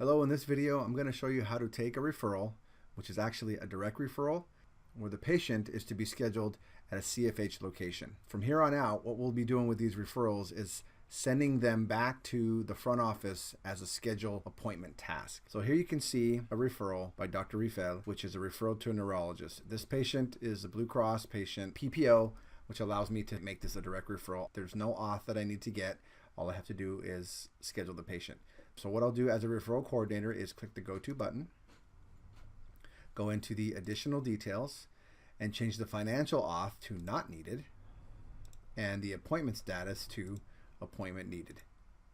Hello, in this video I'm going to show you how to take a referral, which is actually a direct referral, where the patient is to be scheduled at a CFH location. From here on out, what we'll be doing with these referrals is sending them back to the front office as a schedule appointment task. So here you can see a referral by Dr. Referral, which is a referral to a neurologist. This patient is a Blue Cross patient, PPO, which allows me to make this a direct referral. There's no auth that I need to get. All I have to do is schedule the patient. So what I'll do as a referral coordinator is click the Go To button, go into the additional details, and change the financial auth to not needed, and the appointment status to appointment needed.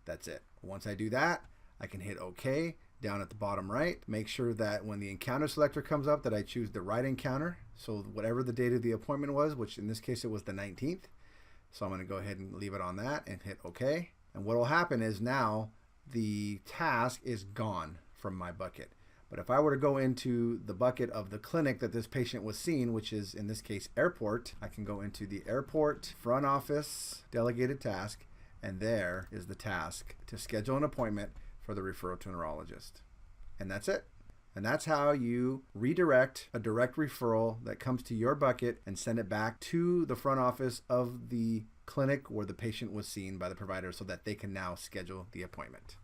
That's it. Once I do that, I can hit OK down at the bottom right. Make sure that when the encounter selector comes up that I choose the right encounter. So whatever the date of the appointment was, which in this case it was the 19th. So I'm going to go ahead and leave it on that and hit OK. And what will happen is now the task is gone from my bucket. But if I were to go into the bucket of the clinic that this patient was seen, which is in this case airport, I can go into the airport front office delegated task, and there is the task to schedule an appointment for the referral to a neurologist. And that's it. And that's how you redirect a direct referral that comes to your bucket and send it back to the front office of the clinic where the patient was seen by the provider so that they can now schedule the appointment.